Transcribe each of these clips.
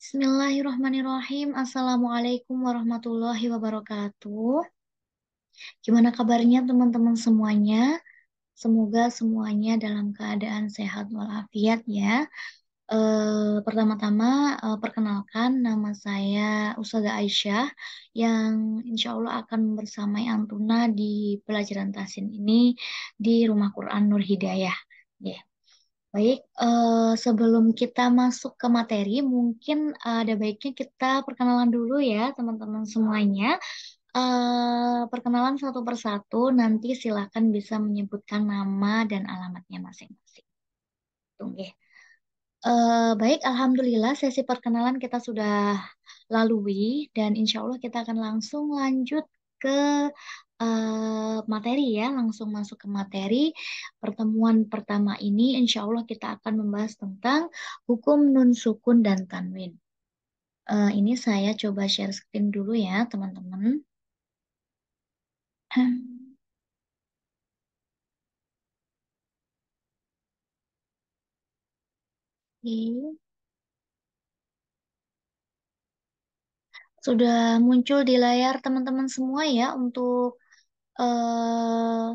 Bismillahirrahmanirrahim. Assalamualaikum warahmatullahi wabarakatuh. Gimana kabarnya teman-teman semuanya? Semoga semuanya dalam keadaan sehat walafiat ya. Pertama-tama perkenalkan nama saya Ustazah Aisyah yang insya Allah akan bersamai Antuna di pelajaran Tasin ini di Rumah Quran Nur Hidayah. Ya. Baik, sebelum kita masuk ke materi, mungkin ada baiknya kita perkenalan dulu ya, teman-teman semuanya. Perkenalan satu persatu, nanti silakan bisa menyebutkan nama dan alamatnya masing-masing. Tunggu. Baik, Alhamdulillah sesi perkenalan kita sudah lalui dan insya Allah kita akan langsung lanjut ke materi ya, langsung masuk ke materi. Pertemuan pertama ini insya Allah kita akan membahas tentang hukum nun sukun dan tanwin. Ini saya coba share screen dulu ya, teman-teman. Oke. Sudah muncul di layar teman-teman semua ya untuk eh,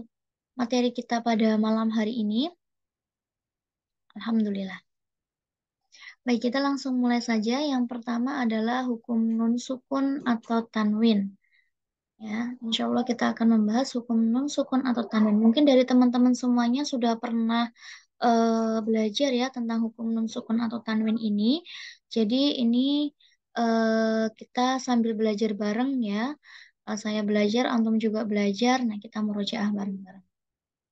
materi kita pada malam hari ini. Alhamdulillah. Baik, kita langsung mulai saja. Yang pertama adalah hukum nun sukun atau tanwin. Ya, insya Allah kita akan membahas hukum nun sukun atau tanwin. Mungkin dari teman-teman semuanya sudah pernah belajar ya tentang hukum nun sukun atau tanwin ini. Jadi ini kita sambil belajar bareng ya. Saya belajar, antum juga belajar. Nah, kita murojaah bareng-bareng.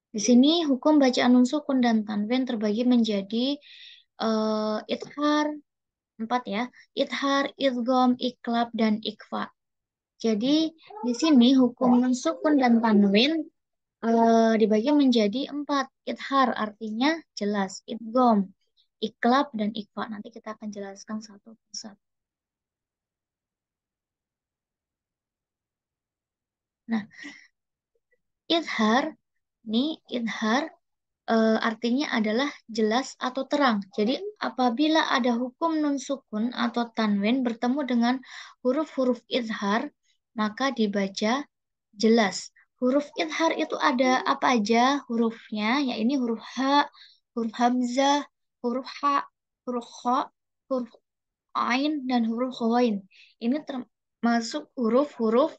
Di sini hukum bacaan nun sukun dan tanwin terbagi menjadi ithar, empat ya. Ithar, idgham, iklab, dan ikfa. Jadi di sini hukum nun sukun dan tanwin dibagi menjadi empat. Ithar artinya jelas, idgham, iklab, dan ikfa. Nanti kita akan jelaskan satu persatu. Nah, ithar, nih ithar artinya adalah jelas atau terang. Jadi apabila ada hukum nun sukun atau tanwin bertemu dengan huruf-huruf izhar, maka dibaca jelas. Huruf izhar itu ada apa aja hurufnya? Ya ini huruf H, huruf Hamzah, huruf H, huruf Kha, huruf Ain, dan huruf Ghain. Ini termasuk huruf-huruf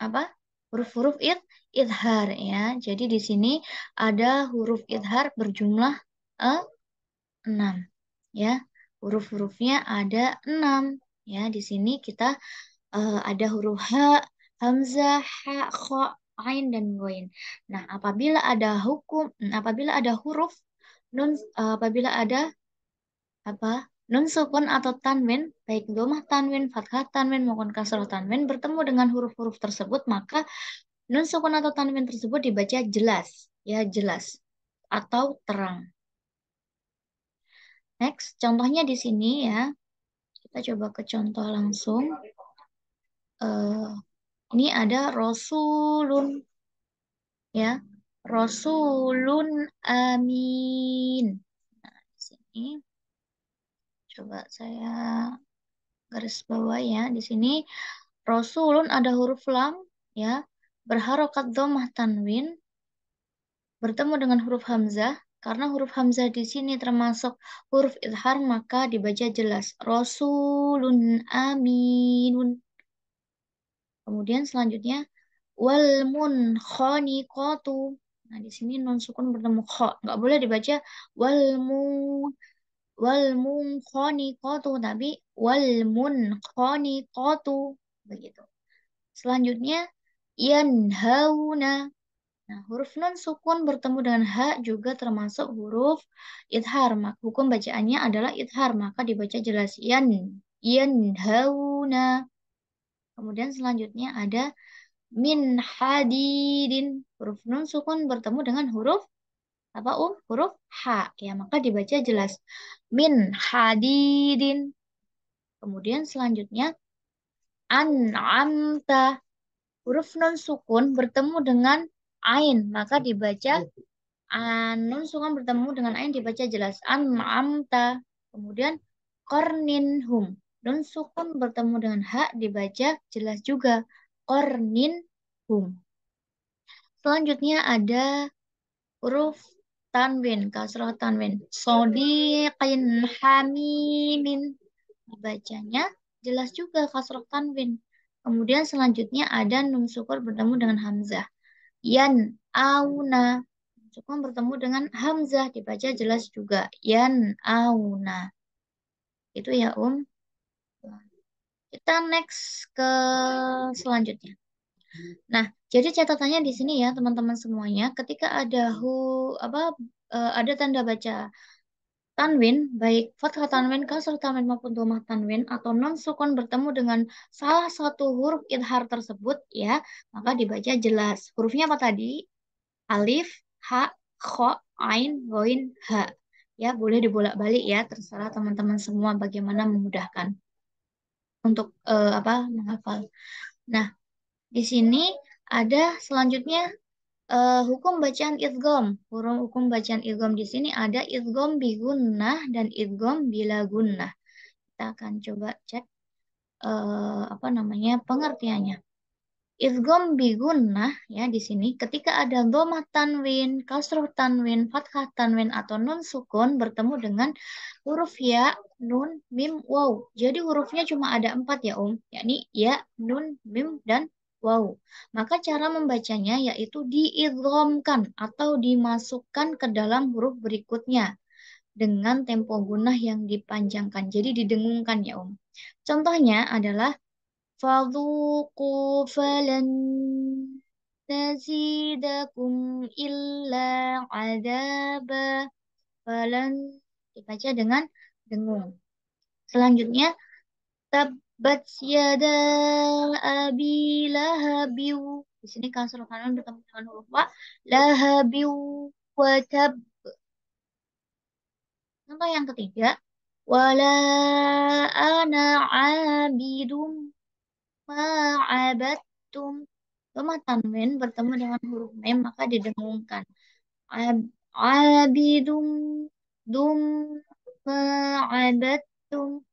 apa? Huruf-huruf idhar ya. Jadi di sini ada huruf idhar berjumlah eh, 6 ya. Huruf-hurufnya ada 6 ya. Di sini kita ada huruf H, Hamzah, Ha, Kha, Ain, dan Ghain. Nah, apabila ada huruf nun, apabila ada apa nun sukun atau tanwin, baik domah tanwin, fathah tanwin maupun kasroh tanwin bertemu dengan huruf-huruf tersebut, maka nun sukun atau tanwin tersebut dibaca jelas, ya jelas atau terang. Next, contohnya di sini ya, kita coba ke contoh langsung. Eh, ini ada Rasulun, ya, Rasulun Amin. Nah, di sini coba saya garis bawah ya. Di sini Rasulun ada huruf lam ya, berharokat dhammah tanwin bertemu dengan huruf hamzah. Karena huruf hamzah di sini termasuk huruf idhar maka dibaca jelas Rasulun aminun. Kemudian selanjutnya wal munkhaniqatu. Nah, di sini nun sukun bertemu kha, nggak boleh dibaca wal mu wal munkhaniqatu tapi wal munkhaniqatu begitu. Selanjutnya yanhauna. Nah, huruf nun sukun bertemu dengan ha juga termasuk huruf idhar. Maka hukum bacaannya adalah idhar, maka dibaca jelas yanhauna. Kemudian selanjutnya ada min hadidin. Huruf nun sukun bertemu dengan huruf apa huruf ha ya, maka dibaca jelas min hadidin. Kemudian selanjutnya an'amta. Huruf nun sukun bertemu dengan ain, maka dibaca nun sukun bertemu dengan ain dibaca jelas an'amta. Kemudian Qorninhum. Nun sukun bertemu dengan ha dibaca jelas juga. Qorninhum. Selanjutnya ada huruf tanwin, kasroh tanwin. Sodiqin hamimin. Dibacanya jelas juga kasroh tanwin. Kemudian selanjutnya ada nun sukun bertemu dengan hamzah. Yan auna. Sukun bertemu dengan hamzah dibaca jelas juga. Yan auna. Itu ya, Kita next ke selanjutnya. Nah, jadi catatannya di sini ya, teman-teman semuanya, ketika ada apa ada tanda baca tanwin, baik fathah tanwin, kasrah tanwin maupun dhammah tanwin atau non sukun bertemu dengan salah satu huruf idhar tersebut ya, maka dibaca jelas. Hurufnya apa tadi? Alif, ha, kho, ain, ghain, ha. Ya, boleh dibolak-balik ya, terserah teman-teman semua bagaimana memudahkan untuk apa menghafal. Nah, di sini ada selanjutnya hukum bacaan idgham. Hukum bacaan idgham di sini ada idgham bi gunnah dan idgham bila gunnah. Kita akan coba cek apa namanya pengertiannya. Idgham bi gunnah ya di sini ketika ada dhammah tanwin, kasroh tanwin, fathah tanwin atau nun sukun bertemu dengan huruf ya, nun, mim, waw. Jadi hurufnya cuma ada 4 ya yakni ya, nun, mim, dan waw. Maka cara membacanya yaitu diidghamkan atau dimasukkan ke dalam huruf berikutnya dengan tempo gunnah yang dipanjangkan. Jadi didengungkan ya Contohnya adalah فذوقوا فلن نزيدكم إلا عذابا falan dibaca dengan dengung. Selanjutnya tabbat yada abi lahabiu. Di sini kasroh kanan bertemu dengan huruf wa lahabiu wa tab. Contoh yang ketiga wala ana abidum ma'abattum. Lemah tanwin bertemu dengan huruf mem maka didengungkan. Abidum dum ma'abattum.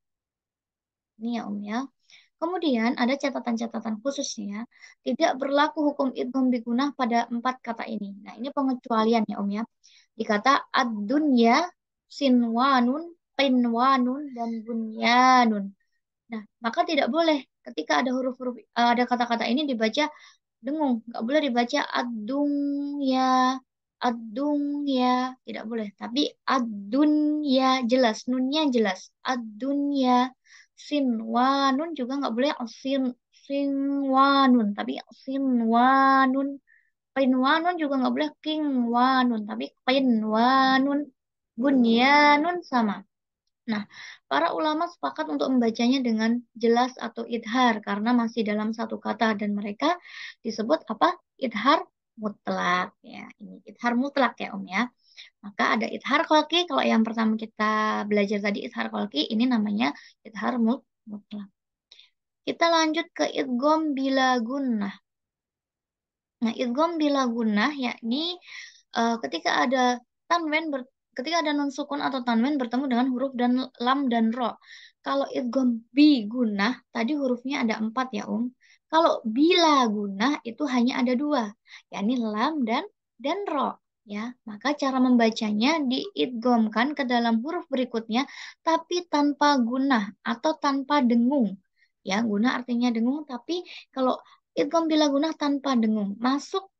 Ini ya ya. Kemudian ada catatan-catatan khususnya. Tidak berlaku hukum idgham bigunah pada 4 kata ini. Nah ini pengecualian ya ya. Di kata ad-dunya, sinwanun, qinwanun, dan bunyanun. Nah, maka tidak boleh ketika ada huruf-huruf ada kata-kata ini dibaca dengung, nggak boleh dibaca adung ya, adung ya, tidak boleh. Tapi adun ya jelas, nunnya jelas. Adun ya, sinwanun juga nggak boleh sinwanun, tapi sinwanun. Qinwanun juga nggak boleh qingwanun, tapi qinwanun. Bunyanun sama. Nah, para ulama sepakat untuk membacanya dengan jelas atau idhar karena masih dalam satu kata dan mereka disebut apa? Idhar mutlak ya. Ini idhar mutlak ya ya. Maka ada idhar qalqi kalau yang pertama kita belajar tadi idhar qalqi ini namanya idhar mutlak. Kita lanjut ke idgham bila gunnah. Nah, idgham bila gunnah yakni ketika ada tanwin ketika ada nun sukun atau tanwin bertemu dengan huruf dan lam dan ro. Kalau idgham bi gunnah tadi hurufnya ada 4 ya Kalau bila gunnah itu hanya ada 2, yakni lam dan ro. Ya, maka cara membacanya diidghamkan ke dalam huruf berikutnya tapi tanpa gunnah atau tanpa dengung. Ya, gunnah artinya dengung tapi kalau idgham bila gunnah tanpa dengung masuk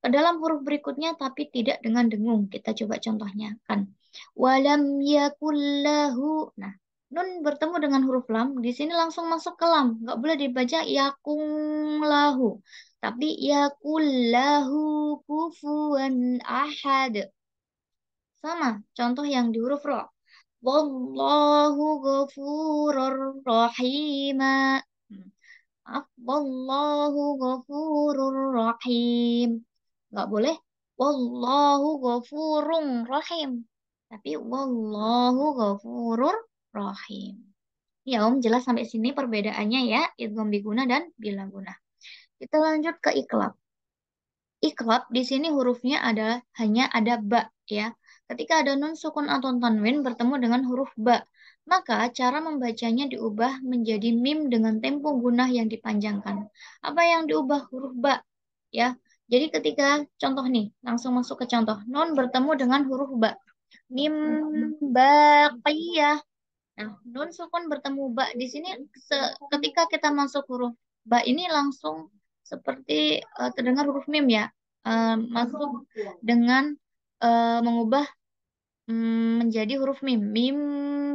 ke dalam huruf berikutnya tapi tidak dengan dengung. Kita coba contohnya kan. Walam yakullahu. Nah, nun bertemu dengan huruf lam, di sini langsung masuk ke lam. Nggak boleh dibaca yakunglahu. Tapi yakullahu kufuwan ahad. Sama, contoh yang di huruf ro. Wallahu ghafurur rahima. Maaf, wallahu ghafurur rahim. Nggak boleh wallahu ghafurur rahim. Tapi wallahu ghafurur rahim. Ya jelas sampai sini perbedaannya ya, idgham biguna dan bilaguna. Kita lanjut ke iklab. Iklab di sini hurufnya ada hanya ada ba ya. Ketika ada nun sukun atau tanwin bertemu dengan huruf ba, Maka cara membacanya diubah menjadi mim dengan tempo gunah yang dipanjangkan. Apa yang diubah? Huruf ba, ya. Jadi ketika contoh nih, langsung masuk ke contoh. Nun bertemu dengan huruf ba. Mim baqiyah. Nah, nun sukun bertemu ba di sini ketika kita masuk huruf ba ini langsung seperti terdengar huruf mim ya. Masuk dengan mengubah menjadi huruf mim. Mim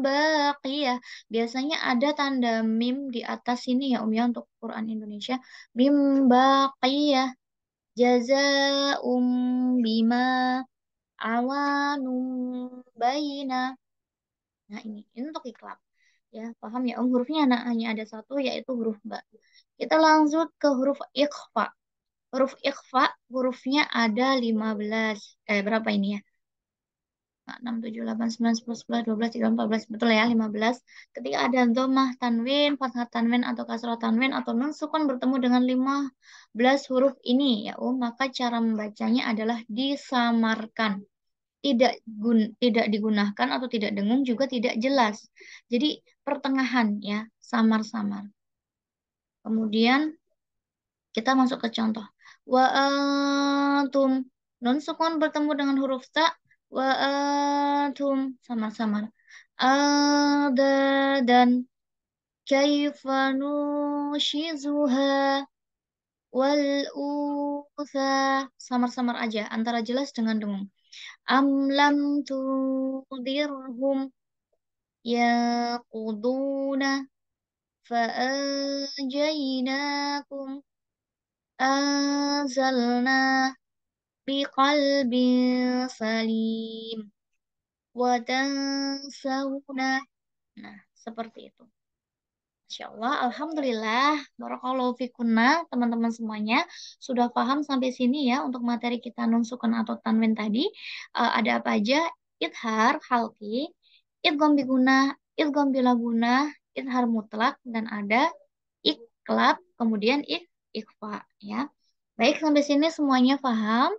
baqiyah. Biasanya ada tanda mim di atas sini ya Om ya untuk Quran Indonesia. Mim baqiyah. Jazaa'um bima awanum baina. Nah, ini untuk iklab. Ya, paham ya Om? Hurufnya hanya ada satu yaitu huruf ba. Kita lanjut ke huruf ikhfa. Huruf ikhfa, hurufnya ada 15. Berapa ini ya? 6, 7, 8, 9, 10, 11, 12, 13, 14. Betul ya, 15. Ketika ada dhammah tanwin, fathah tanwin, atau kasrah tanwin, atau nun sukun bertemu dengan 15 huruf ini, ya maka cara membacanya adalah disamarkan. Tidak digunakan atau tidak dengung juga tidak jelas. Jadi pertengahan ya, samar-samar. Kemudian kita masuk ke contoh. Wa antum. Nun sukun bertemu dengan huruf ta. Wa antum. Sama-sama. Ada dan kaifa nushizuha wal utha. Samar-samar aja. Antara jelas dengan dengung. Am lam tudirhum yaquduna fa'anjaynakum anzalna biqalbin salim wa tansawna. Nah, seperti itu. Masya Allah, Alhamdulillah, Barakallahu fikunna, teman-teman semuanya sudah paham sampai sini ya untuk materi kita nun sukun atau tanwin tadi. Ada apa aja? Idhar, halki, idgham biguna, idgham bilaguna, idhar mutlak, dan ada iklab, kemudian ikhfa ya. Baik, sampai sini semuanya paham.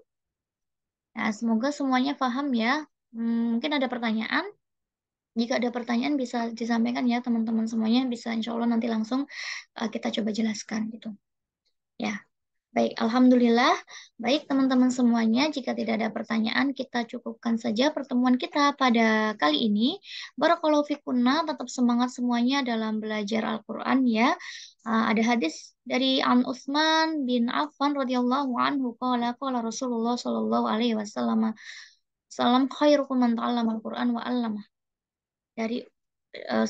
Nah, semoga semuanya paham ya. Mungkin ada pertanyaan. Jika ada pertanyaan bisa disampaikan ya teman-teman semuanya. Bisa insya Allah nanti langsung kita coba jelaskan gitu. Ya, baik. Alhamdulillah. Baik teman-teman semuanya. Jika tidak ada pertanyaan, kita cukupkan saja pertemuan kita pada kali ini. Barakallahu fikunna. Tetap semangat semuanya dalam belajar Al-Quran ya. Ada hadis dari An Utsman bin Affan radhiyallahu anhu qala Rasulullah sallallahu alaihi wasallam salam khairukum man ta'allama al-Qur'an wa 'allama. Dari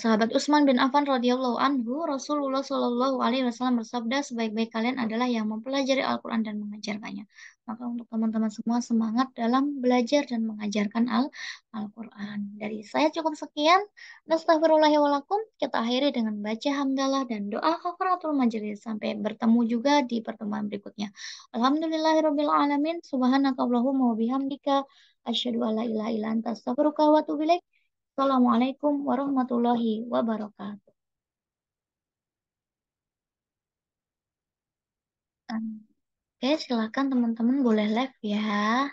sahabat Utsman bin Affan radhiyallahu anhu, Rasulullah Shallallahu alaihi wasallam bersabda, sebaik-baik kalian adalah yang mempelajari Al-Qur'an dan mengajarkannya. Maka untuk teman-teman semua semangat dalam belajar dan mengajarkan Al-Qur'an. Dari saya cukup sekian. Astagfirullahaladzim. Kita akhiri dengan baca hamdalah dan doa kafaratul majelis sampai bertemu juga di pertemuan berikutnya. Alhamdulillahirabbil alamin. Subhanakallahumma wa bihamdika asyhadu an la ilaha illa anta astaghfiruka wa atubu ilaik. Assalamualaikum warahmatullahi wabarakatuh. Oke, silakan teman-teman boleh live ya.